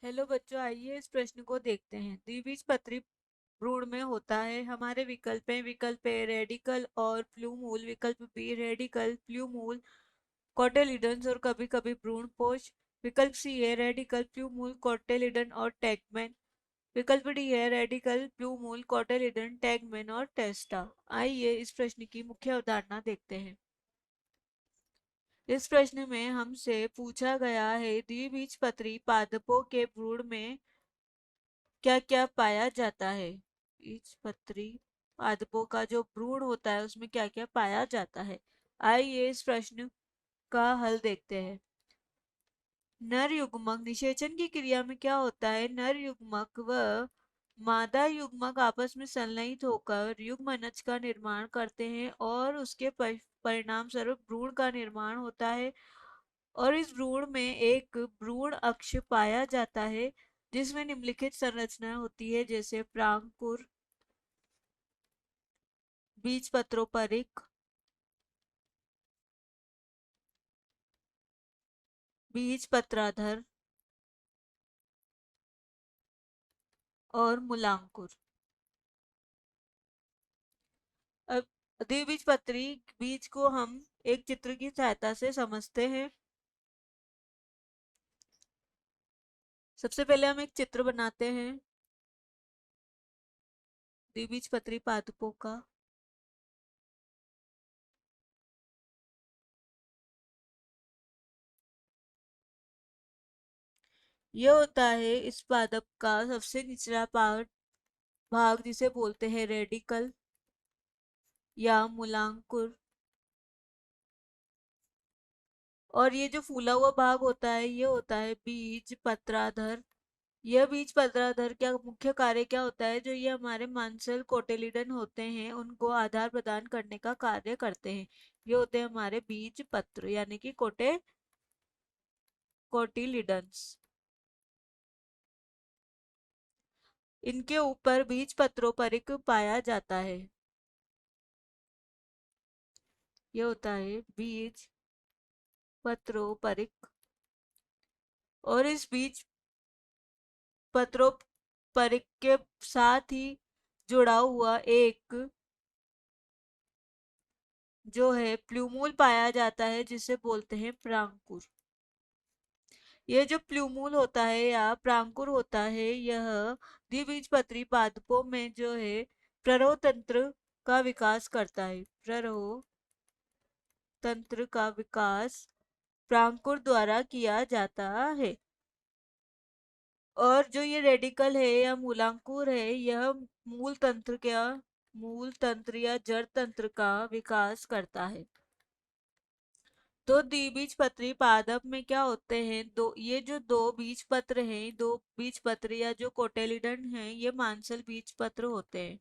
Hello बच्चों, आइए इस प्रश्न को देखते हैं। द्विबीजपत्री भ्रूण में होता है। हमारे विकल्प हैं। विकल्प ए रेडिकल और प्लूमूल, विकल्प बी रेडिकल, प्लूमूल, कोटेलिडन्स और कभी कभी भ्रूणपोष, विकल्प सी है रेडिकल, प्लूमूल, कोटेलिडन और टैगमैन, विकल्प डी है रेडिकल, प्लूमूल, कोटेलिडन, टैगमैन और टेस्टा। आइए इस प्रश्न की मुख्य अवधारणा देखते हैं। इस प्रश्न में हमसे पूछा गया है द्विबीजपत्री पादपों के भ्रूण में क्या क्या पाया जाता है। बीजपत्री पादपों का जो भ्रूण होता है उसमें क्या क्या पाया जाता है। आइए इस प्रश्न का हल देखते हैं। नर युग्मक निषेचन की क्रिया में क्या होता है। नर युग्मक व मादा युग्मक आपस में संलयित होकर युग्मनज का निर्माण करते हैं और उसके परिणाम स्वरूप भ्रूण का निर्माण होता है। और इस भ्रूण में एक भ्रूण अक्ष पाया जाता है जिसमें निम्नलिखित संरचना होती है, जैसे प्रांकुर, बीजपत्रोपरिक, बीजपत्राधर और मूलांकुर। अब द्विबीजपत्री बीज को हम एक चित्र की सहायता से समझते हैं। सबसे पहले हम एक चित्र बनाते हैं द्विबीजपत्री पादपों का। यह होता है इस पादप का सबसे निचला पार्ट भाग, जिसे बोलते हैं रेडिकल या मूलांकुर। और ये जो फूला हुआ भाग होता है ये होता है बीज पत्राधर। यह बीज पत्राधर क्या मुख्य कार्य क्या होता है, जो ये हमारे मांसल कोटेलिडन होते हैं उनको आधार प्रदान करने का कार्य करते हैं। ये होते हैं हमारे बीज पत्र यानी कि कोटिलिडन्स। इनके ऊपर बीज पत्रों परिक पाया जाता है। ये होता है बीज पत्रों परिक। और इस बीज पत्रों परिक के साथ ही जुड़ा हुआ एक जो है प्लूमूल पाया जाता है जिसे बोलते हैं प्रांकुर। यह जो प्लूमूल होता है या प्रांकुर होता है यह द्विबीजपत्री पादपों में जो है प्ररोह तंत्र का विकास करता है। प्ररोह तंत्र का विकास प्रांकुर द्वारा किया जाता है। और जो ये रेडिकल है या मूलांकुर है यह मूल तंत्र या जड़ तंत्र का विकास करता है। तो द्विबीजपत्री पादप में क्या होते हैं, ये जो दो बीज पत्र हैं, दो बीज पत्र या जो कोटेलिडन हैं, ये मांसल बीज पत्र होते हैं।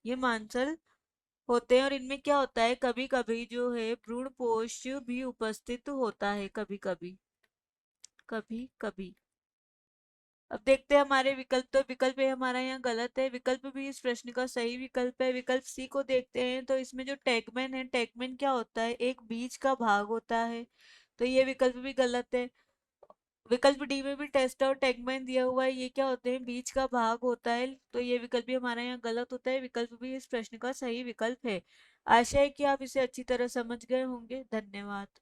ये मांसल होते हैं और इनमें क्या होता है, कभी कभी जो है भ्रूणपोष भी उपस्थित होता है। कभी कभी। अब देखते हैं हमारे विकल्प। तो विकल्प ए हमारा यहाँ गलत है। विकल्प भी इस प्रश्न का सही विकल्प है। विकल्प सी को देखते हैं तो इसमें जो टैगमैन है, टैगमैन क्या होता है, एक बीज का भाग होता है। तो ये विकल्प भी गलत है। विकल्प डी में भी टेस्ट और टैगमैन दिया हुआ है, ये क्या होते हैं, बीज का भाग होता है। तो ये विकल्प भी हमारा यहाँ गलत होता है। विकल्प भी इस प्रश्न का सही विकल्प है। आशा है कि आप इसे अच्छी तरह समझ गए होंगे। धन्यवाद।